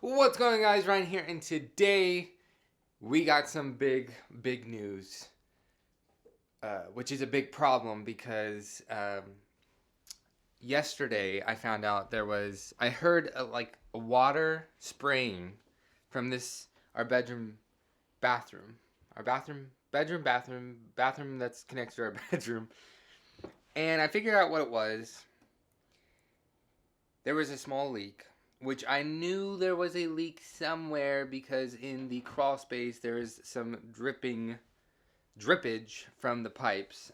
What's going on, guys? Ryan here, and today we got some big news, which is a big problem because yesterday I found out I heard a water spraying from our bathroom that's connected to our bedroom, and I figured out what it was. There was a small leak, which I knew there was a leak somewhere because in the crawl space there is some drippage from the pipes,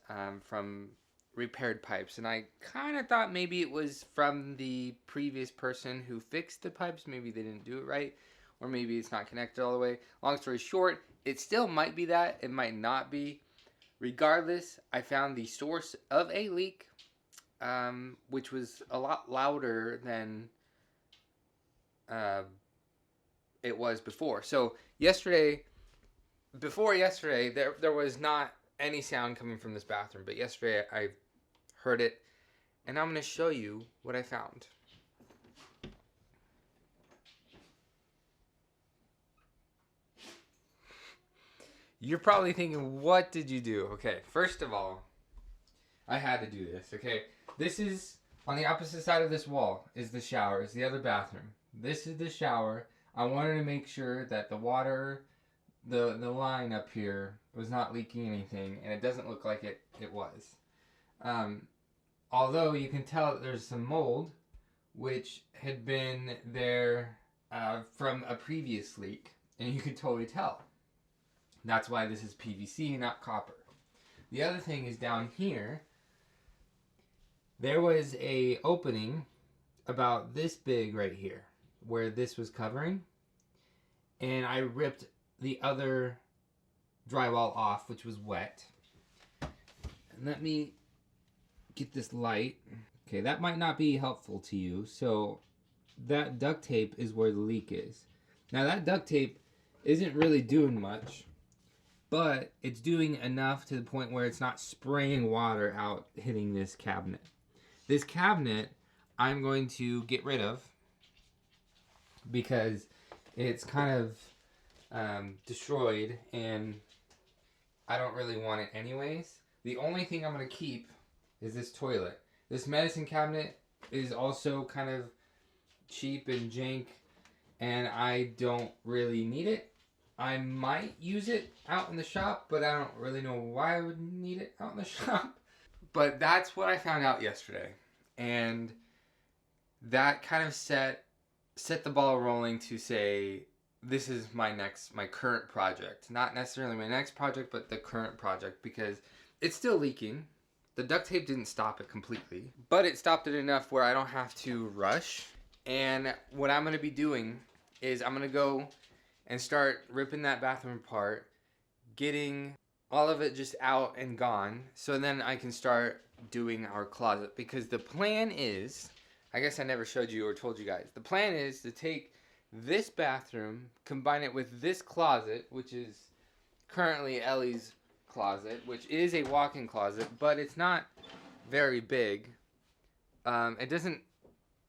from repaired pipes. And I kind of thought maybe it was from the previous person who fixed the pipes. Maybe they didn't do it right, or maybe it's not connected all the way. Long story short, it still might be that. It might not be. Regardless, I found the source of a leak, which was a lot louder than it was before. So before yesterday, there was not any sound coming from this bathroom, but yesterday I heard it, and I'm going to show you what I found. You're probably thinking, what did you do? Okay, first of all, I had to do this, okay? This is, on the opposite side of this wall is the shower, is the other bathroom. This is the shower. I wanted to make sure that the water, the line up here was not leaking anything, and it doesn't look like it was. Although you can tell that there's some mold, which had been there from a previous leak, and you can totally tell. That's why this is PVC, not copper. The other thing is down here, there was a opening about this big right here, where this was covering, and I ripped the other drywall off, which was wet. And let me get this light. Okay, that might not be helpful to you. So that duct tape is where the leak is. Now that duct tape isn't really doing much, but it's doing enough to the point where it's not spraying water out hitting this cabinet. This cabinet I'm going to get rid of because it's kind of destroyed and I don't really want it anyways. The only thing I'm going to keep is this toilet. This medicine cabinet is also kind of cheap and jank, and I don't really need it. I might use it out in the shop, but I don't really know why I would need it out in the shop. But that's what I found out yesterday. And that kind of set the ball rolling to say, this is my current project. Not necessarily my next project, but the current project, because it's still leaking. The duct tape didn't stop it completely, but it stopped it enough where I don't have to rush. And what I'm going to be doing is I'm going to go and start ripping that bathroom apart, getting all of it just out and gone, so then I can start doing our closet. Because the plan is, I guess I never showed you or told you guys, the plan is to take this bathroom, combine it with this closet, which is currently Ellie's closet, which is a walk-in closet, but it's not very big. It doesn't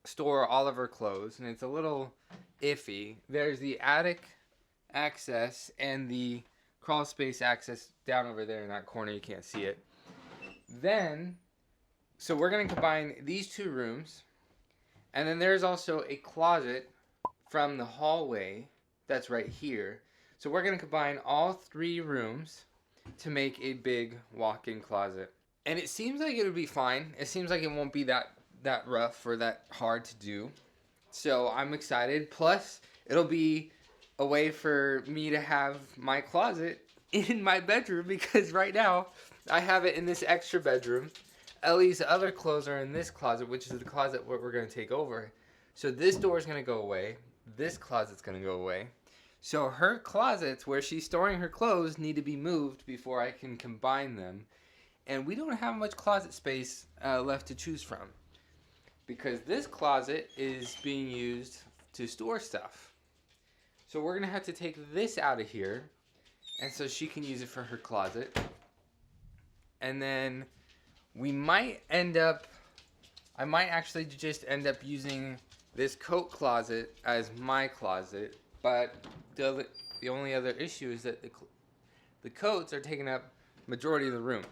store all of her clothes, and it's a little iffy. There's the attic access and the crawl space access down over there in that corner. You can't see it. So we're going to combine these two rooms, and then there's also a closet from the hallway that's right here. So we're going to combine all three rooms to make a big walk-in closet. And it seems like it would be fine. It seems like it won't be that rough or that hard to do. So I'm excited. Plus, it'll be a way for me to have my closet in my bedroom, because right now I have it in this extra bedroom. Ellie's other clothes are in this closet, which is the closet where we're going to take over. So this door is going to go away. This closet's going to go away. So her closets where she's storing her clothes need to be moved before I can combine them. And we don't have much closet space left to choose from, because this closet is being used to store stuff. So we're going to have to take this out of here, and so she can use it for her closet. And then I might actually just end up using this coat closet as my closet, but the only other issue is that the coats are taking up majority of the room.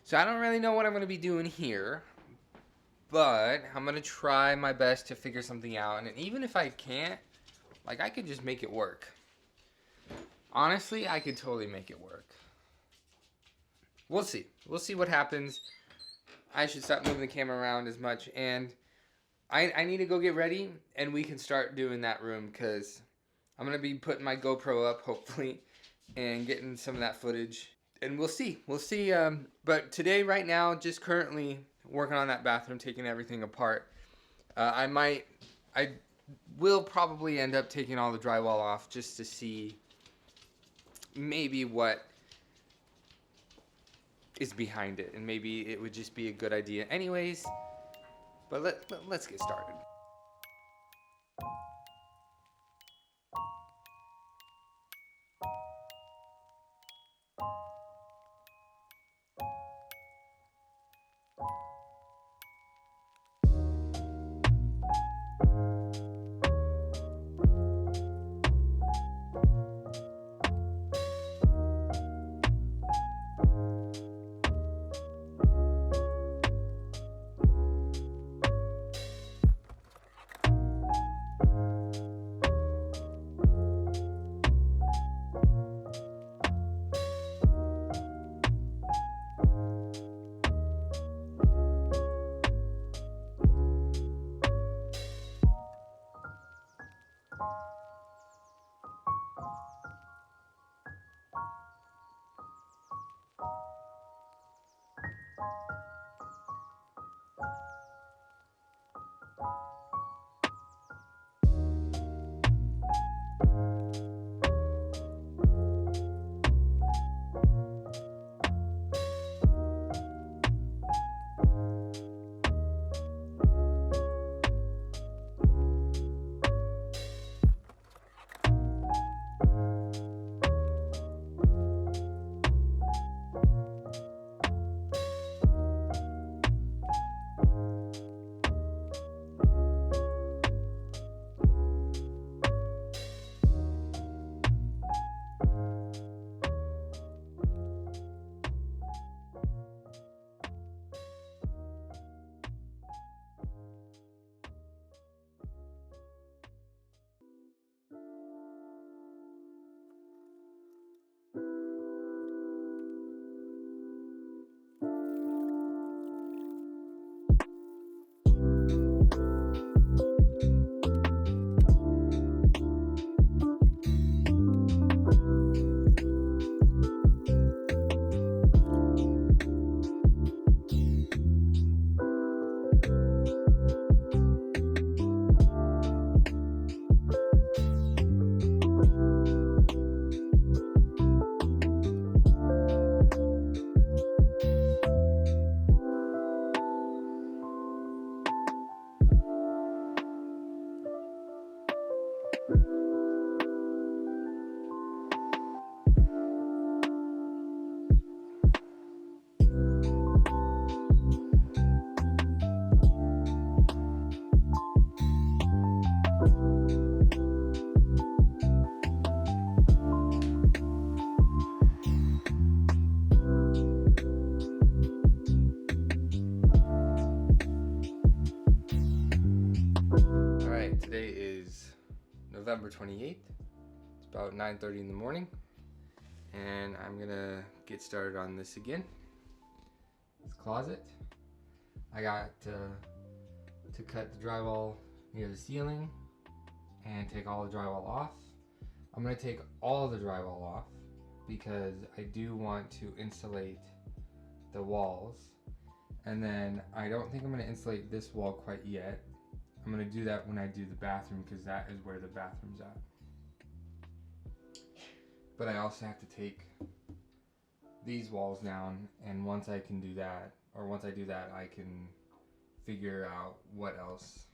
So I don't really know what I'm going to be doing here, but I'm going to try my best to figure something out. And even if I can't, like, I could just make it work. Honestly, I could totally make it work. We'll see. We'll see what happens. I should stop moving the camera around as much. And I need to go get ready, and we can start doing that room, because I'm going to be putting my GoPro up, hopefully, and getting some of that footage. And we'll see. We'll see. But today, right now, just currently working on that bathroom, taking everything apart. I will probably end up taking all the drywall off just to see maybe what is behind it. And maybe it would just be a good idea anyways. But let's get started. Today is November 28th. It's about 9:30 in the morning, and I'm gonna get started on this again. This closet. I got to cut the drywall near the ceiling and take all the drywall off. I'm gonna take all the drywall off because I do want to insulate the walls, and then I don't think I'm gonna insulate this wall quite yet. I'm going to do that when I do the bathroom, because that is where the bathroom's at. But I also have to take these walls down, and once I do that, I can figure out what else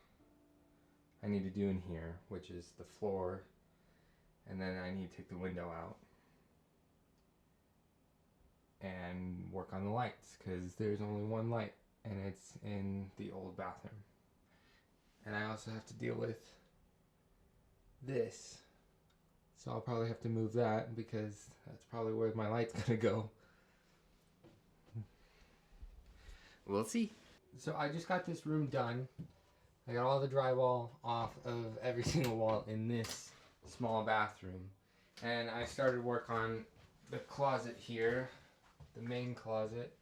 I need to do in here, which is the floor, and then I need to take the window out and work on the lights, because there's only one light, and it's in the old bathroom. And I also have to deal with this. So I'll probably have to move that because that's probably where my light's gonna go. We'll see. So I just got this room done. I got all the drywall off of every single wall in this small bathroom. And I started work on the closet here, the main closet.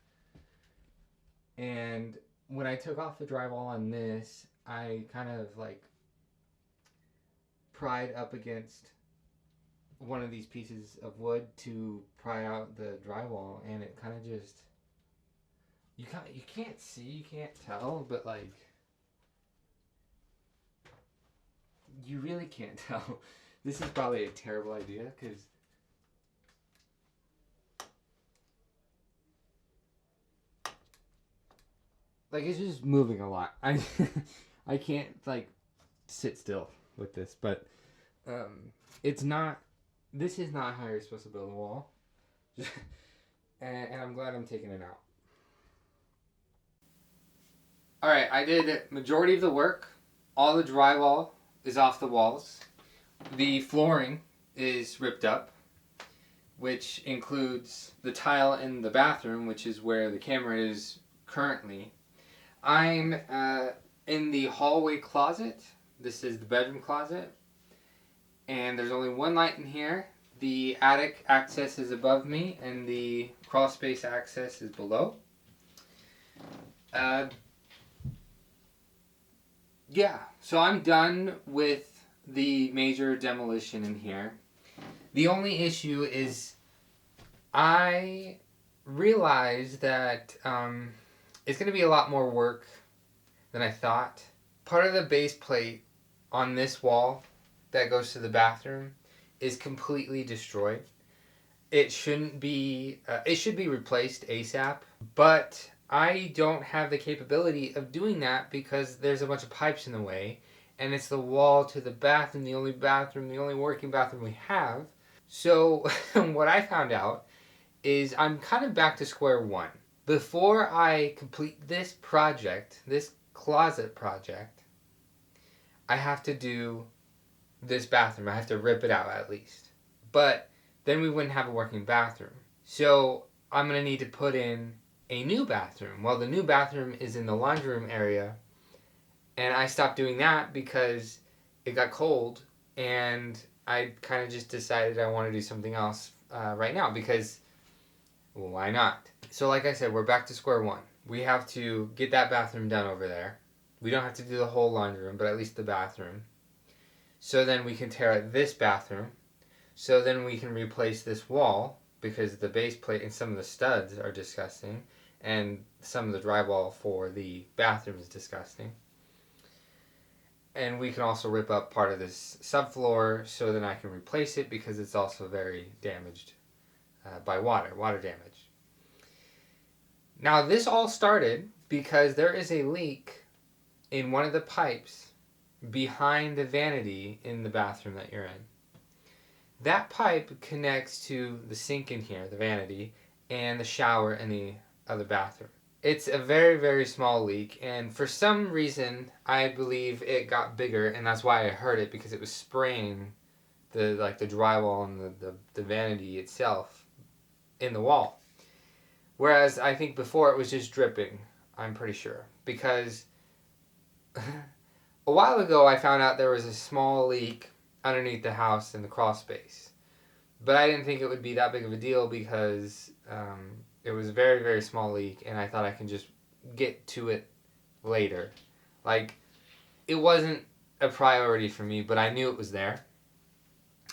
And when I took off the drywall on this, I kind of like pried up against one of these pieces of wood to pry out the drywall, and it kind of just you can't see, you can't tell, but like you really can't tell. This is probably a terrible idea because like it's just moving a lot. I can't like sit still with this, but it's not. This is not how you're supposed to build a wall, and I'm glad I'm taking it out. All right, I did majority of the work. All the drywall is off the walls. The flooring is ripped up, which includes the tile in the bathroom, which is where the camera is currently. I'm in the hallway closet. This is the bedroom closet. And there's only one light in here. The attic access is above me, and the crawl space access is below. Yeah, so I'm done with the major demolition in here. The only issue is I realized that it's going to be a lot more work than I thought. Part of the base plate on this wall that goes to the bathroom is completely destroyed. It shouldn't be, it should be replaced ASAP, but I don't have the capability of doing that because there's a bunch of pipes in the way, and it's the wall to the bathroom, the only working bathroom we have. So what I found out is I'm kind of back to square one. Before I complete this project, this closet project, I have to do this bathroom. I have to rip it out at least. But then we wouldn't have a working bathroom. So I'm going to need to put in a new bathroom. Well, the new bathroom is in the laundry room area. And I stopped doing that because it got cold. And I kind of just decided I want to do something else right now because, well, why not? So like I said, we're back to square one. We have to get that bathroom done over there. We don't have to do the whole laundry room, but at least the bathroom. So then we can tear out this bathroom. So then we can replace this wall because the base plate and some of the studs are disgusting. And some of the drywall for the bathroom is disgusting. And we can also rip up part of this subfloor so then I can replace it because it's also very damaged by water damage. Now this all started because there is a leak in one of the pipes behind the vanity in the bathroom that you're in. That pipe connects to the sink in here, the vanity, and the shower in the other bathroom. It's a very, very small leak, and for some reason, I believe it got bigger, and that's why I heard it, because it was spraying the drywall and the vanity itself in the wall. Whereas I think before it was just dripping, I'm pretty sure, because a while ago I found out there was a small leak underneath the house in the crawl space. But I didn't think it would be that big of a deal because it was a very, very small leak, and I thought I can just get to it later. Like, it wasn't a priority for me, but I knew it was there.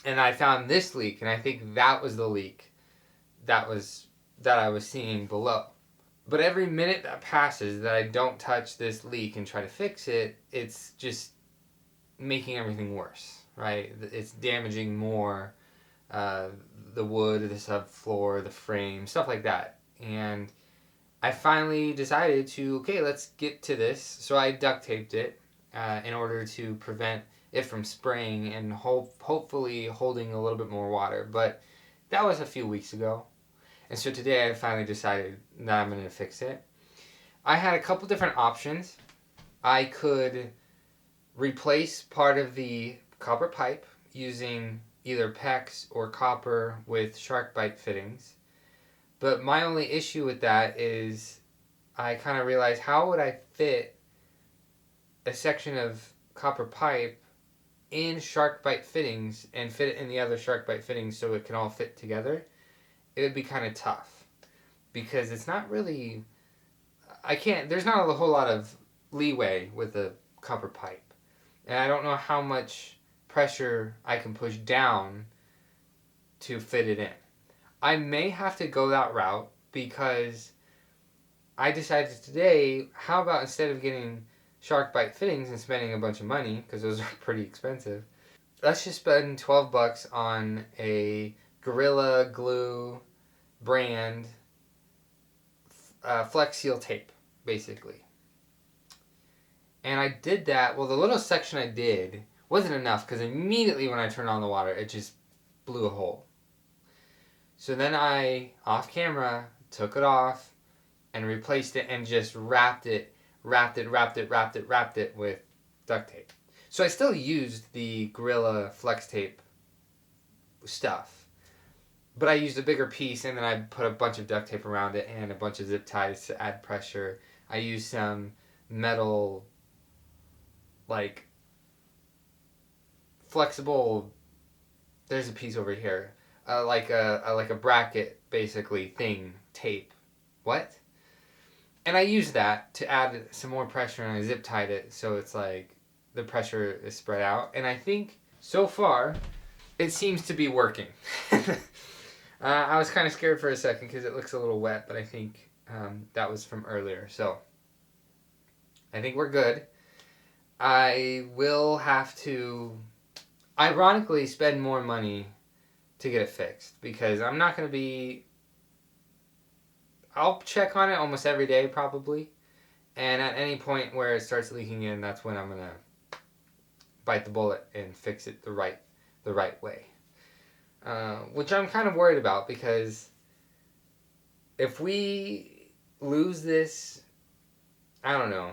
And I found this leak, and I think that was the leak that I was seeing below. But every minute that passes that I don't touch this leak and try to fix it, it's just making everything worse, right? It's damaging more the wood, the subfloor, the frame, stuff like that. And I finally decided to, okay, let's get to this. So I duct taped it in order to prevent it from spraying and hopefully holding a little bit more water. But that was a few weeks ago. And so today I finally decided that I'm going to fix it. I had a couple different options. I could replace part of the copper pipe using either PEX or copper with shark bite fittings. But my only issue with that is I kind of realized, how would I fit a section of copper pipe in shark bite fittings and fit it in the other shark bite fittings so it can all fit together? It would be kind of tough because it's not really, there's not a whole lot of leeway with the copper pipe. And I don't know how much pressure I can push down to fit it in. I may have to go that route because I decided today, how about instead of getting shark bite fittings and spending a bunch of money, because those are pretty expensive, let's just spend $12 on a Gorilla Glue brand Flex Seal tape, basically. And I did that. Well, the little section I did wasn't enough because immediately when I turned on the water, it just blew a hole. So then I, off camera, took it off and replaced it and just wrapped it with duct tape. So I still used the Gorilla Flex tape stuff, but I used a bigger piece and then I put a bunch of duct tape around it and a bunch of zip ties to add pressure. I used some metal, like, flexible, there's a piece over here, like a bracket basically thing, tape. What? And I used that to add some more pressure and I zip tied it so it's like the pressure is spread out. And I think so far it seems to be working. I was kind of scared for a second because it looks a little wet, but I think that was from earlier. So I think we're good. I will have to, ironically, spend more money to get it fixed because I'm not going to be, I'll check on it almost every day probably, and at any point where it starts leaking in, that's when I'm going to bite the bullet and fix it the right way, which I'm kind of worried about because if we lose this, I don't know.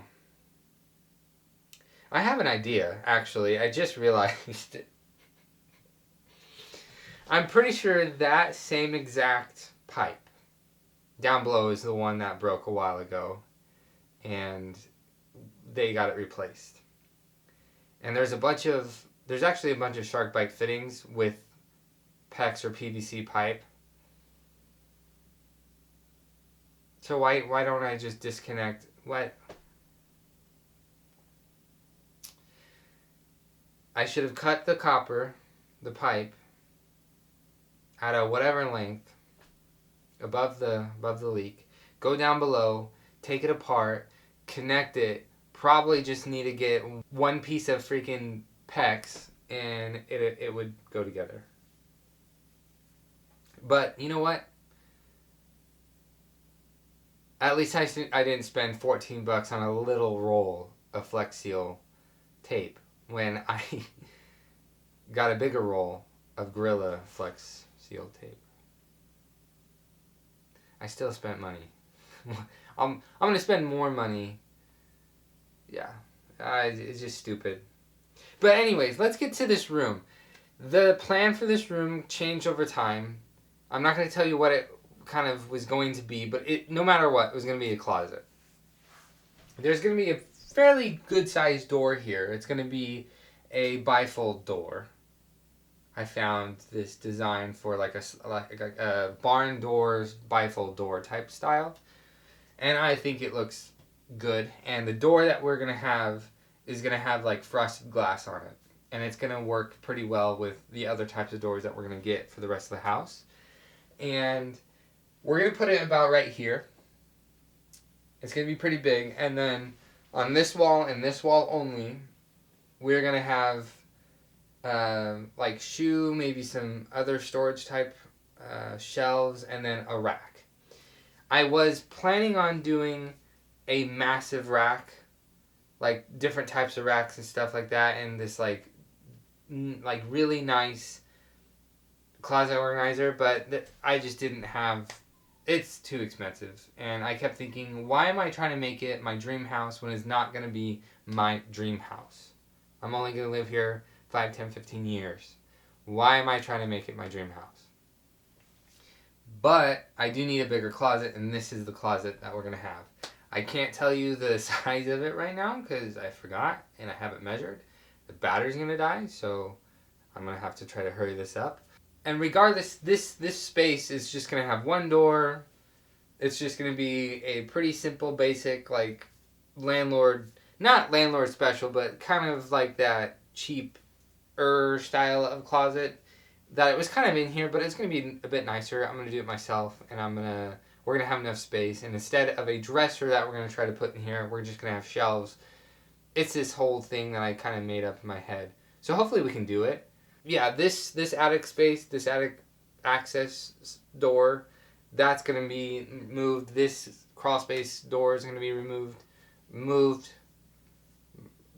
I have an idea, actually. I just realized it. I'm pretty sure that same exact pipe down below is the one that broke a while ago, and they got it replaced. And there's actually a bunch of shark bite fittings with PEX or PVC pipe. So why don't I just disconnect? What? I should have cut the copper, the pipe, at a whatever length above the leak, go down below, take it apart, connect it, probably just need to get one piece of freaking PEX and it would go together. But you know what? At least I didn't spend $14 on a little roll of Flex Seal tape when I got a bigger roll of Gorilla Flex Seal tape. I still spent money. I'm going to spend more money. Yeah, it's just stupid. But anyways, let's get to this room. The plan for this room changed over time. I'm not going to tell you what it kind of was going to be, but no matter what, it was going to be a closet. There's going to be a fairly good sized door here. It's going to be a bifold door. I found this design for like a barn doors bifold door type style, and I think it looks good. And the door that we're going to have is going to have like frosted glass on it, and it's going to work pretty well with the other types of doors that we're going to get for the rest of the house. And we're going to put it about right here. It's going to be pretty big. And then on this wall and this wall only, we're going to have like shoe, maybe some other storage type shelves, and then a rack. I was planning on doing a massive rack, like different types of racks and stuff like that, and this like really nice closet organizer, but I just didn't have, it's too expensive. And I kept thinking, why am I trying to make it my dream house when it's not going to be my dream house? I'm only going to live here 5, 10, 15 years. Why am I trying to make it my dream house? But I do need a bigger closet, and this is the closet that we're going to have. I can't tell you the size of it right now because I forgot and I haven't measured. The battery's going to die, so I'm going to have to try to hurry this up. And regardless, this space is just going to have one door. It's just going to be a pretty simple, basic, like, landlord, not landlord special, but kind of like that cheap-er style of closet that it was kind of in here, but it's going to be a bit nicer. I'm going to do it myself, and we're going to have enough space. And instead of a dresser that we're going to try to put in here, we're just going to have shelves. It's this whole thing that I kind of made up in my head. So hopefully we can do it. Yeah, this attic space, this attic access door, that's going to be moved. This crawl space door is going to be moved,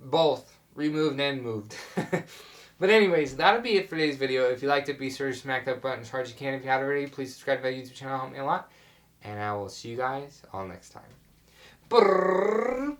both removed and moved. But anyways, that'll be it for today's video. If you liked it, be sure to smack that button as hard as you can. If you haven't already, please subscribe to my YouTube channel. Help me a lot. And I will see you guys all next time. Brrr.